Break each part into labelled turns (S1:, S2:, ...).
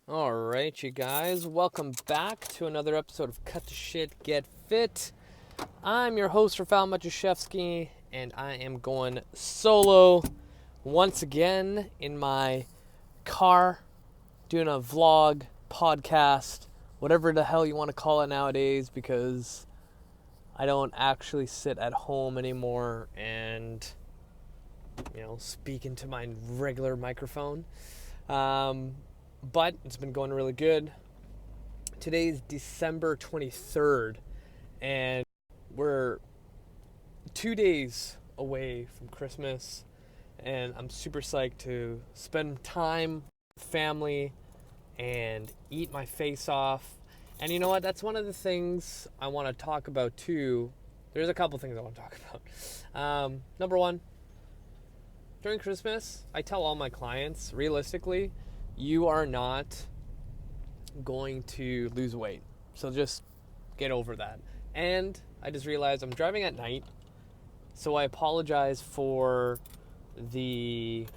S1: All right, you guys, welcome back to another episode of Cut the Shit, Get Fit. I'm your host, Rafal Matuszewski, and I am going solo once again in my car, doing a vlog, podcast, whatever the hell you want to call it nowadays, because I don't actually sit at home anymore and, speak into my regular microphone. But it's been going really good. Today's December 23rd, and we're 2 days away from Christmas, and I'm super psyched to spend time with family and eat my face off. And you know what? That's one of the things I want to talk about too. There's a couple things I want to talk about. Number one, during Christmas, I tell all my clients, realistically, you are not going to lose weight. So just get over that. And I just realized I'm driving at night, so I apologize for the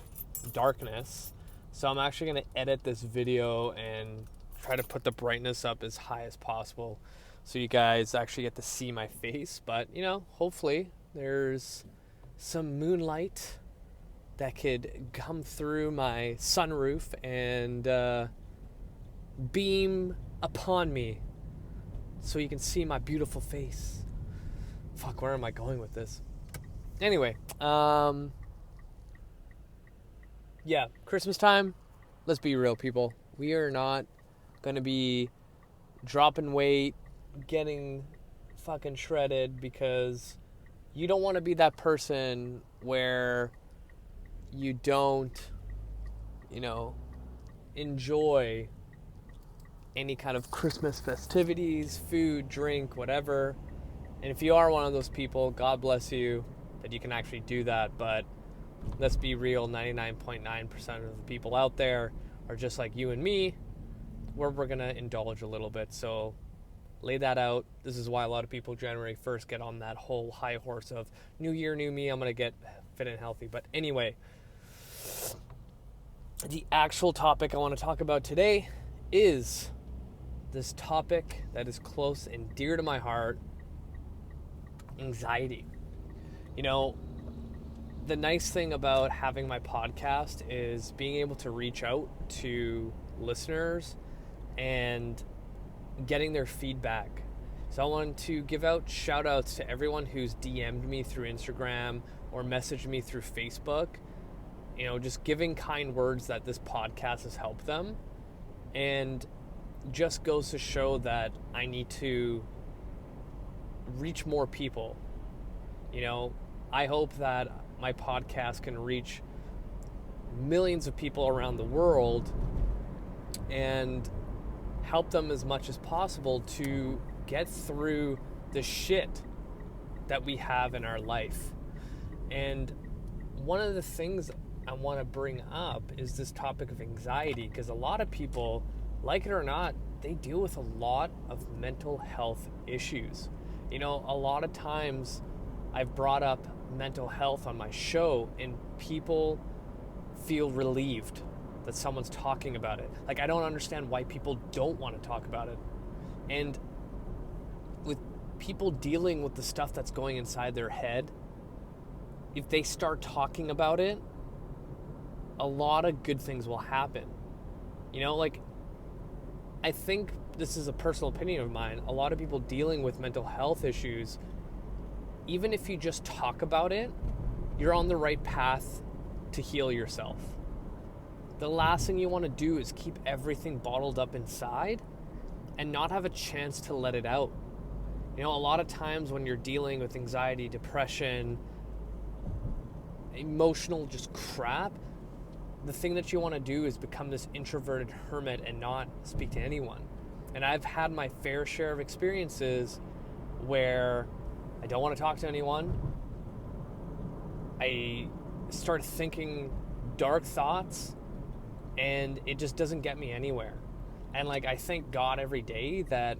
S1: darkness. So I'm actually going to edit this video and try to put the brightness up as high as possible so you guys actually get to see my face. But, hopefully there's some moonlight that could come through my sunroof and beam upon me so you can see my beautiful face. Fuck, where am I going with this? Anyway, Christmas time, let's be real, people. We are not going to be dropping weight, getting fucking shredded, because you don't want to be that person where you don't, enjoy any kind of Christmas festivities, food, drink, whatever. And if you are one of those people, God bless you that you can actually do that. But let's be real, 99.9% of the people out there are just like you and me, where we're going to indulge a little bit. So lay that out. This is why a lot of people January 1st get on that whole high horse of new year, new me, I'm going to get fit and healthy. But anyway, the actual topic I want to talk about today is this topic that is close and dear to my heart: anxiety. The nice thing about having my podcast is being able to reach out to listeners and getting their feedback. So I want to give out shout outs to everyone who's DM'd me through Instagram or messaged me through Facebook, just giving kind words that this podcast has helped them. And just goes to show that I need to reach more people. I hope that my podcast can reach millions of people around the world and help them as much as possible to get through the shit that we have in our life. And one of the things I want to bring up is this topic of anxiety, because a lot of people, like it or not, they deal with a lot of mental health issues. A lot of times I've brought up mental health on my show and people feel relieved that someone's talking about it. Like, I don't understand why people don't want to talk about it. And with people dealing with the stuff that's going inside their head, if they start talking about it, a lot of good things will happen. I think this is a personal opinion of mine. A lot of people dealing with mental health issues, even if you just talk about it, you're on the right path to heal yourself. The last thing you want to do is keep everything bottled up inside and not have a chance to let it out. A lot of times when you're dealing with anxiety, depression, emotional just crap, the thing that you want to do is become this introverted hermit and not speak to anyone. And I've had my fair share of experiences where I don't want to talk to anyone. I start thinking dark thoughts and it just doesn't get me anywhere. And I thank God every day that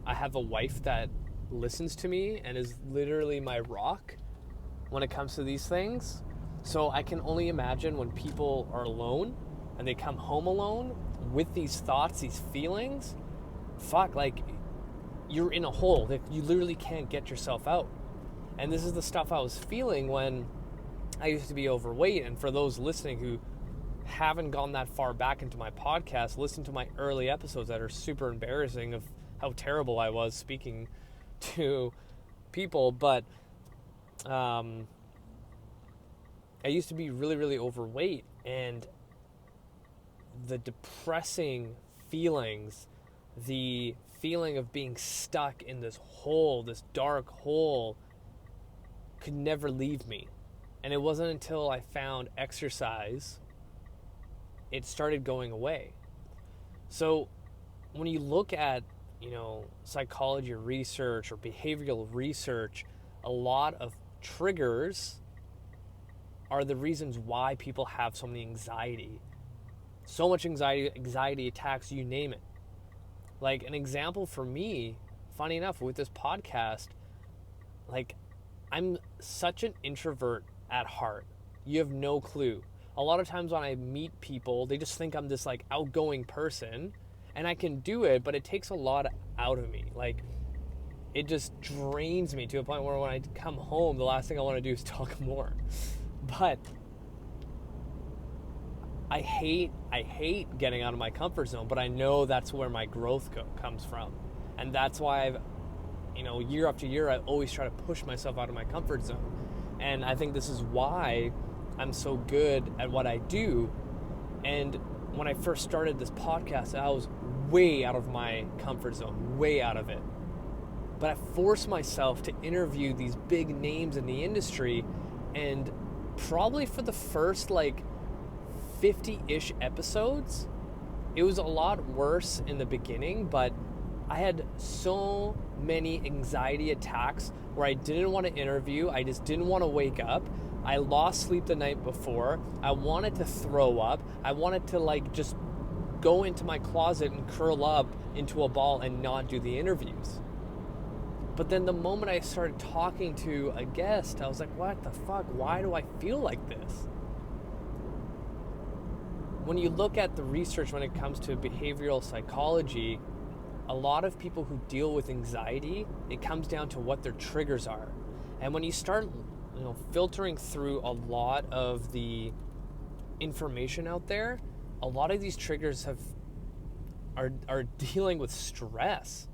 S1: I have a wife that listens to me and is literally my rock when it comes to these things. So I can only imagine when people are alone and they come home alone, with these thoughts, these feelings, like you're in a hole that you literally can't get yourself out. And this is the stuff I was feeling when I used to be overweight. And for those listening who haven't gone that far back into my podcast, listen to my early episodes that are super embarrassing of how terrible I was speaking to people. But I used to be really, really overweight, and the depressing feelings, the feeling of being stuck in this hole, this dark hole, could never leave me. And it wasn't until I found exercise it started going away. So when you look at, psychology research or behavioral research, a lot of triggers are the reasons why people have so many anxiety. So much anxiety attacks, you name it. Like an example for me, funny enough, with this podcast, like I'm such an introvert at heart. You have no clue. A lot of times when I meet people, they just think I'm this like outgoing person, and I can do it, but it takes a lot out of me. Like it just drains me to a point where when I come home, the last thing I want to do is talk more. But I hate getting out of my comfort zone, but I know that's where my growth comes from. And that's why I've, year after year, I always try to push myself out of my comfort zone. And I think this is why I'm so good at what I do. And when I first started this podcast, I was way out of my comfort zone, way out of it. But I forced myself to interview these big names in the industry, and probably for the first 50-ish episodes, it was a lot worse in the beginning, but I had so many anxiety attacks where I didn't want to interview. I just didn't want to wake up. I lost sleep the night before. I wanted to throw up. I wanted to just go into my closet and curl up into a ball and not do the interviews. But then the moment I started talking to a guest, I was like, what the fuck? Why do I feel like this? When you look at the research when it comes to behavioral psychology, a lot of people who deal with anxiety, it comes down to what their triggers are. And when you start, filtering through a lot of the information out there, a lot of these triggers are dealing with stress.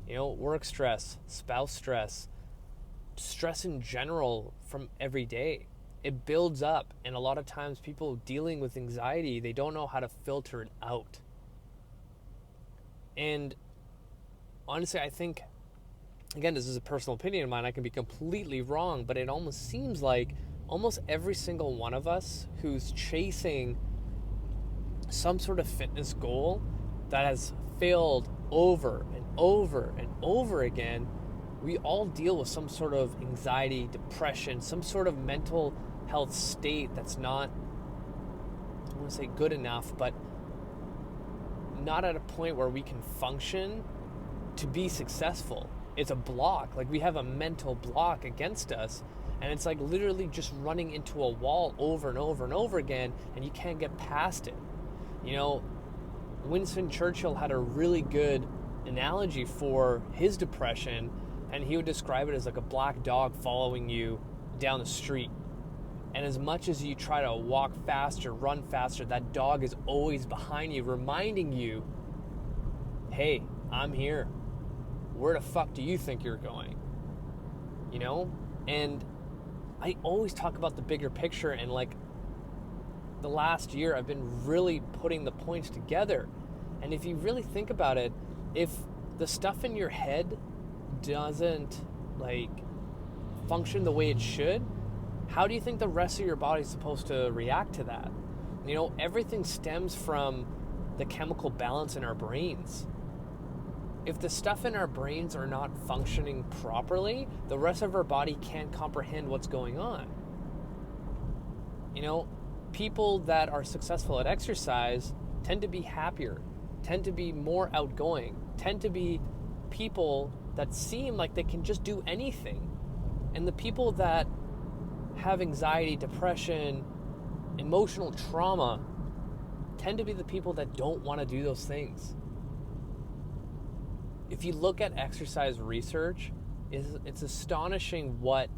S1: Work stress, spouse stress, stress in general from every day. It builds up, and a lot of times people dealing with anxiety, they don't know how to filter it out. And honestly, I think, again, this is a personal opinion of mine, I can be completely wrong, but it almost seems like almost every single one of us who's chasing some sort of fitness goal that has failed over and over and over again, we all deal with some sort of anxiety, depression, some sort of mental health state that's not, I want to say good enough, but not at a point where we can function to be successful. It's a block. We have a mental block against us, and it's literally just running into a wall over and over and over again, and you can't get past it. Winston Churchill had a really good analogy for his depression, and he would describe it as like a black dog following you down the street. And as much as you try to walk faster, run faster, that dog is always behind you, reminding you, hey, I'm here. Where the fuck do you think you're going? And I always talk about the bigger picture, and the last year I've been really putting the points together. And if you really think about it, if the stuff in your head doesn't function the way it should, how do you think the rest of your body is supposed to react to that? Everything stems from the chemical balance in our brains. If the stuff in our brains are not functioning properly, the rest of our body can't comprehend what's going on. People that are successful at exercise tend to be happier, tend to be more outgoing, tend to be people that seem like they can just do anything. And the people that have anxiety, depression, emotional trauma tend to be the people that don't want to do those things. If you look at exercise research, it's astonishing what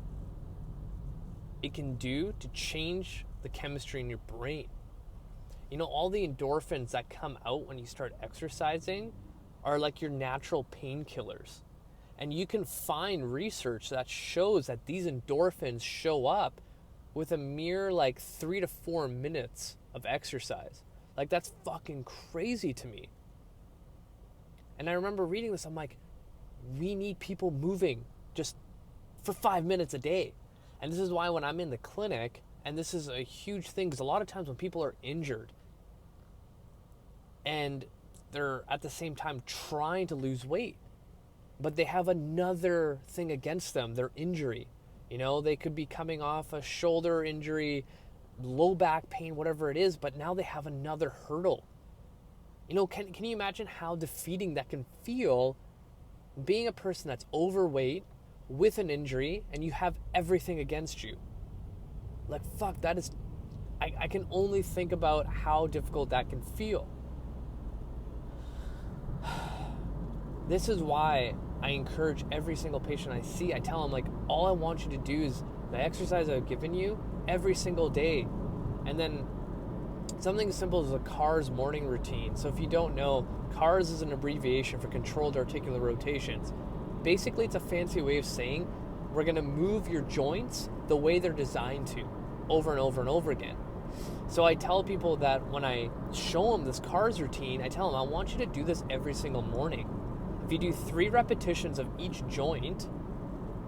S1: it can do to change the chemistry in your brain. You know, all the endorphins that come out when you start exercising are like your natural painkillers. And you can find research that shows that these endorphins show up with a mere like 3 to 4 minutes of exercise. Like, that's fucking crazy to me. And I remember reading this, I'm like, we need people moving just for 5 minutes a day. And this is why when I'm in the clinic, and this is a huge thing, because a lot of times when people are injured and they're at the same time trying to lose weight, but they have another thing against them, their injury. You know, they could be coming off a shoulder injury, low back pain, whatever it is, but now they have another hurdle. You know, can you imagine how defeating that can feel, being a person that's overweight with an injury and you have everything against you? Like, fuck, that is, I can only think about how difficult that can feel. This is why I encourage every single patient I see, I tell them, like, all I want you to do is the exercise I've given you every single day. And then something as simple as a CARS morning routine. So if you don't know, CARS is an abbreviation for controlled articular rotations. Basically, it's a fancy way of saying we're going to move your joints the way they're designed to, over and over and over again. So I tell people that when I show them this CARS routine, I tell them, I want you to do this every single morning. If you do 3 repetitions of each joint,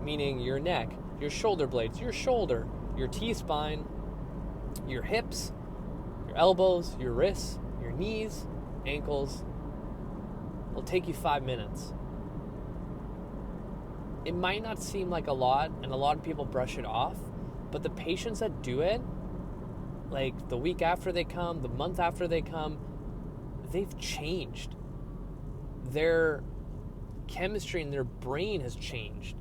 S1: meaning your neck, your shoulder blades, your shoulder, your T-spine, your hips, your elbows, your wrists, your knees, ankles, it'll take you 5 minutes. It might not seem like a lot, and a lot of people brush it off, but the patients that do it, like the week after they come, the month after they come, they've changed. Their chemistry in their brain has changed.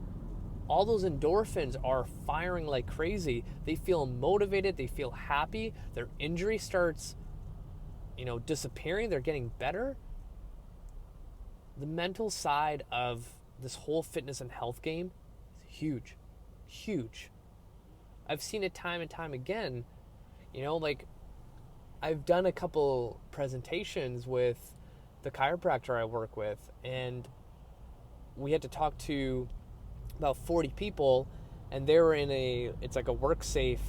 S1: All those endorphins are firing like crazy. They feel motivated, they feel happy, their injury starts, disappearing, they're getting better. The mental side of this whole fitness and health game is huge, huge. I've seen it time and time again. I've done a couple presentations with the chiropractor I work with, and we had to talk to about 40 people, and they were in it's like a WorkSafe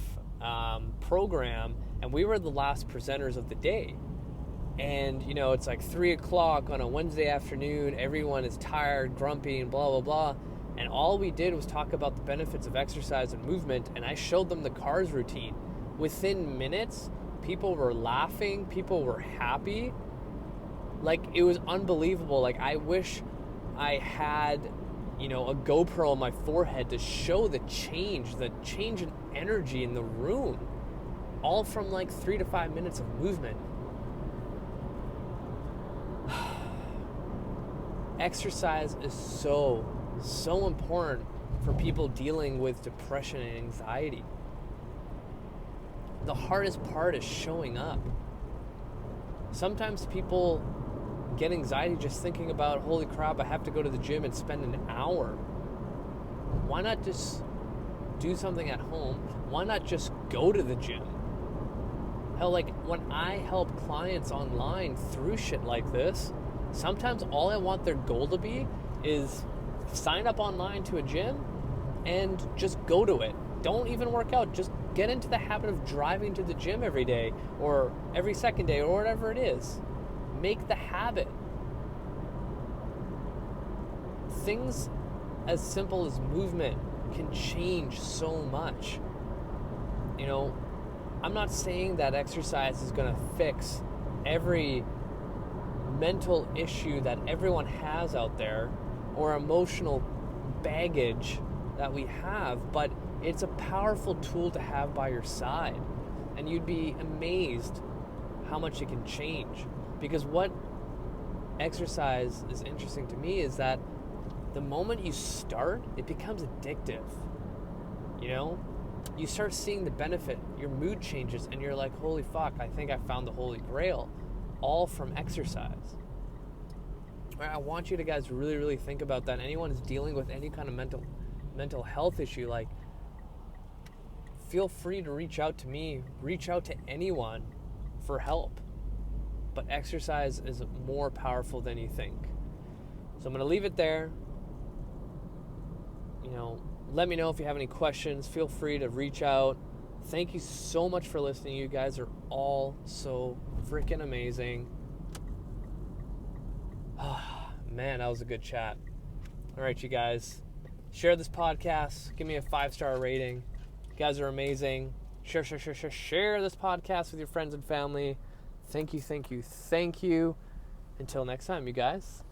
S1: program, and we were the last presenters of the day. And, it's like 3 o'clock on a Wednesday afternoon, everyone is tired, grumpy, and blah, blah, blah. And all we did was talk about the benefits of exercise and movement, and I showed them the CARS routine. Within minutes, people were laughing, people were happy. Like, it was unbelievable. Like, I wish I had, a GoPro on my forehead to show the change in energy in the room, all from like 3 to 5 minutes of movement. Exercise is so important for people dealing with depression and anxiety. The hardest part is showing up. Sometimes people get anxiety just thinking about, holy crap, I have to go to the gym and spend an hour. Why not just do something at home? Why not just go to the gym? Hell, like when I help clients online through shit like this, sometimes all I want their goal to be is sign up online to a gym and just go to it. Don't even work out. Just get into the habit of driving to the gym every day or every second day or whatever it is. Make the habit. Things as simple as movement can change so much. I'm not saying that exercise is going to fix every mental issue that everyone has out there or emotional baggage that we have, but it's a powerful tool to have by your side, and you'd be amazed how much it can change. Because what exercise is interesting to me is that the moment you start, it becomes addictive. you start seeing the benefit. Your mood changes, and you're like, holy fuck, I think I found the holy grail, all from exercise. I want you to guys really, really think about that. Anyone who's dealing with any kind of mental health issue, like, feel free to reach out to me, reach out to anyone for help. But exercise is more powerful than you think. So I'm going to leave it there. Let me know if you have any questions. Feel free to reach out. Thank you so much for listening. You guys are all so freaking amazing. Man, that was a good chat. All right, you guys. Share this podcast. Give me a 5-star rating. You guys are amazing. Share this podcast with your friends and family. Thank you. Until next time, you guys.